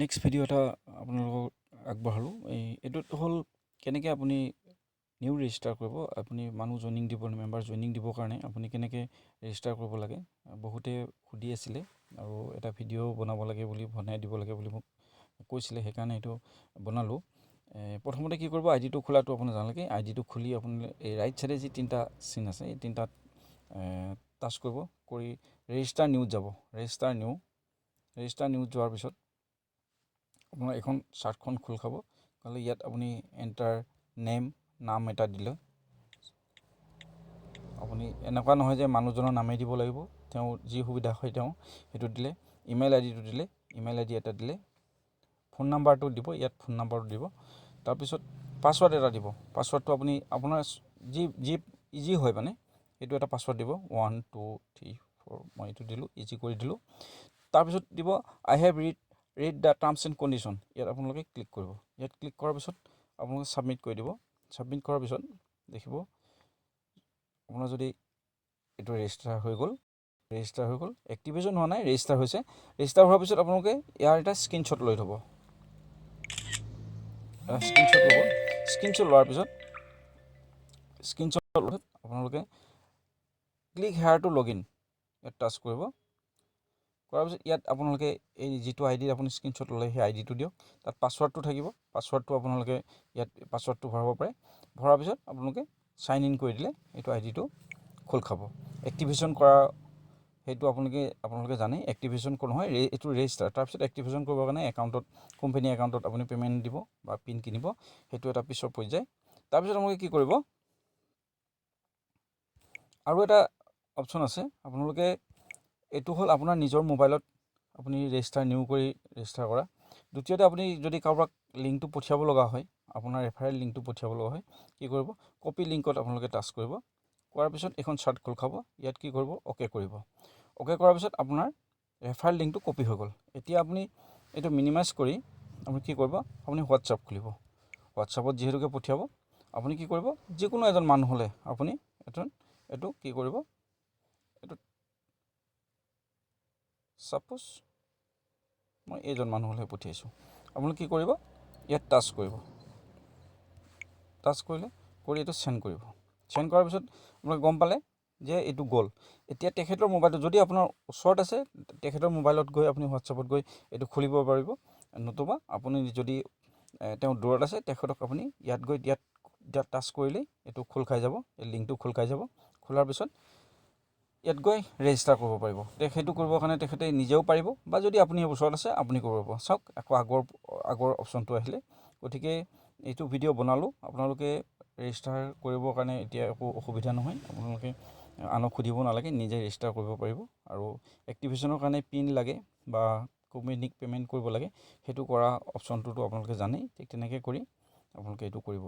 Next video' এটা আপোনালোকক আগবঢ়ালোঁ। এইটোত হ'ল কেনেকৈ আপুনি নিউ ৰেজিষ্টাৰ কৰিব। আপুনি মানুহ জইনিং দিব, মেম্বাৰ জইনিং দিবৰ কাৰণে আপুনি কেনেকৈ ৰেজিষ্টাৰ কৰিব লাগে। বহুতে সুধি আছিলে আৰু এটা ভিডিঅ' বনাব লাগে বুলি, বনাই দিব লাগে বুলি মোক কৈছিলে, সেইকাৰণে এইটো বনালোঁ। প্ৰথমতে কি কৰিব, আইডিটো খোলাটো আপুনি জানালৈকে আইডিটো খুলি আপুনি এই ৰাইট চাইডে যি তিনিটা চিন আছে, এই তিনিটাত টাচ কৰিব, কৰি ৰেজিষ্টাৰ নিউত যাব। ৰেজিষ্টাৰ নিউত যোৱাৰ পিছত আপোনাৰ এখন চাৰ্টখন খোল খাব। নহ'লে ইয়াত আপুনি এণ্টাৰ নাম এটা দিলে, আপুনি এনেকুৱা নহয় যে মানুহজনৰ নামেই দিব লাগিব, তেওঁ যি সুবিধা হয় তেওঁ সেইটো দিলে। ইমেইল আইডিটো দিলে, ইমেইল আইডি এটা দিলে, ফোন নাম্বাৰটো দিব, ইয়াত ফোন নাম্বাৰটো দিব। তাৰপিছত পাছৱৰ্ড এটা দিব। পাছৱৰ্ডটো আপুনি আপোনাৰ যি ইজি হয় মানে সেইটো এটা পাছৱৰ্ড দিব। 1 2 3 4 মই এইটো দিলোঁ, ইজি কৰি দিলোঁ। তাৰপিছত দিব I have read the terms and condition. ইয়াত আপোনালোকে ক্লিক কৰিব। ইয়াত ক্লিক কৰাৰ পিছত আপোনালোকে ছাবমিট কৰি দিব। ছাবমিট কৰাৰ পিছত দেখিব আপোনাৰ যদি এইটো ৰেজিষ্টাৰ হৈ গ'ল, এক্টিভেশ্যন হোৱা নাই, ৰেজিষ্টাৰ হৈছে। ৰেজিষ্টাৰ হোৱাৰ পিছত আপোনালোকে ইয়াৰ এটা স্ক্ৰীনশ্বট লৈ থ'ব। স্ক্ৰীনশ্বট লোৱাৰ পিছত আপোনালোকে click here to log in, ইয়াত টাচ কৰিব। কৰাৰ পিছত ইয়াত আপোনালোকে এই যিটো আইডি আপুনি স্ক্ৰীনশ্বট ল'লে সেই আইডিটো দিয়ক। তাত পাছৱৰ্ডটো থাকিব। পাছৱৰ্ডটো আপোনালোকে ইয়াত পাছৱৰ্ডটো ভৰাব পাৰে। ভৰাৰ পিছত আপোনালোকে চাইন ইন কৰি দিলে এইটো আইডিটো খোল খাব। এক্টিভেশ্যন কৰা সেইটো আপোনালোকে জানে, এক্টিভেশ্যন নহয়, এইটো ৰেজিষ্টাৰ। তাৰপিছত এক্টিভেশ্যন কৰিবৰ কাৰণে কোম্পানী একাউণ্টত আপুনি পে'মেণ্ট দিব বা পিন কিনিব, সেইটো এটা পিছৰ পৰ্যায়। তাৰপিছত আপোনালোকে কি কৰিব, আৰু এটা অপশ্যন আছে। আপোনালোকে এইটো হ'ল আপোনাৰ নিজৰ মোবাইলত আপুনি ৰেজিষ্টাৰ কৰা। দ্বিতীয়তে আপুনি যদি কাৰোবাক লিংকটো পঠিয়াব লগা হয়, আপোনাৰ ৰেফাৰেল লিংকটো পঠিয়াব লগা হয়, কি কৰিব, কপি লিংকত আপোনালোকে টাচ কৰিব। কৰাৰ পিছত এখন চাৰ্ট খোল খাব। ইয়াত কি কৰিব, অ'কে কৰিব। অ'কে কৰাৰ পিছত আপোনাৰ ৰেফাৰেল লিংকটো কপি হৈ গ'ল। এতিয়া আপুনি এইটো মিনিমাইজ কৰি আপুনি কি কৰিব, আপুনি হোৱাটছআপ খুলিব। হোৱাটছআপত যিহেতুকে পঠিয়াব, আপুনি কি কৰিব, যিকোনো এজন মানুহ হ'লে আপুনি এইটো কি কৰিব, এইটো ছাপ'জ মই এইজন মানুহ হ'লে পঠিয়াইছোঁ। আপুনি কি কৰিব, ইয়াত টাচ কৰিব। টাচ কৰিলে এইটো চেণ্ড কৰিব। চেণ্ড কৰাৰ পিছত আপোনালোকে গম পালে যে এইটো গ'ল। এতিয়া তেখেতৰ মোবাইলটো যদি আপোনাৰ ওচৰত আছে, তেখেতৰ মোবাইলত গৈ আপুনি হোৱাটছআপত গৈ এইটো খুলিব পাৰিব। নতুবা আপুনি যদি তেওঁ দূৰত আছে, তেখেতক আপুনি ইয়াত টাচ কৰিলেই এইটো খোল খাই যাব, এই লিংকটো খোল খাই যাব। খোলাৰ পিছত ইয়াত গৈ ৰেজিষ্টাৰ কৰিব পাৰিব। সেইটো কৰিবৰ কাৰণে তেখেতে নিজেও পাৰিব, বা যদি আপুনি ওচৰত আছে আপুনি কৰিব পাৰিব। চাওক, আকৌ আগৰ অপশ্যনটো আহিলে। গতিকে এইটো ভিডিঅ' বনালোঁ। আপোনালোকে ৰেজিষ্টাৰ কৰিবৰ কাৰণে এতিয়া একো অসুবিধা নহয়। আপোনালোকে আনক সুধিব নালাগে, নিজে ৰেজিষ্টাৰ কৰিব পাৰিব। আৰু এক্টিভেশ্যনৰ কাৰণে পিন লাগে বা কোম্পানীক পে'মেণ্ট কৰিব লাগে, সেইটো কৰা অপশ্যনটোতো আপোনালোকে জানেই। ঠিক তেনেকৈ কৰি আপোনালোকে এইটো কৰিব।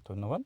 ধন্যবাদ।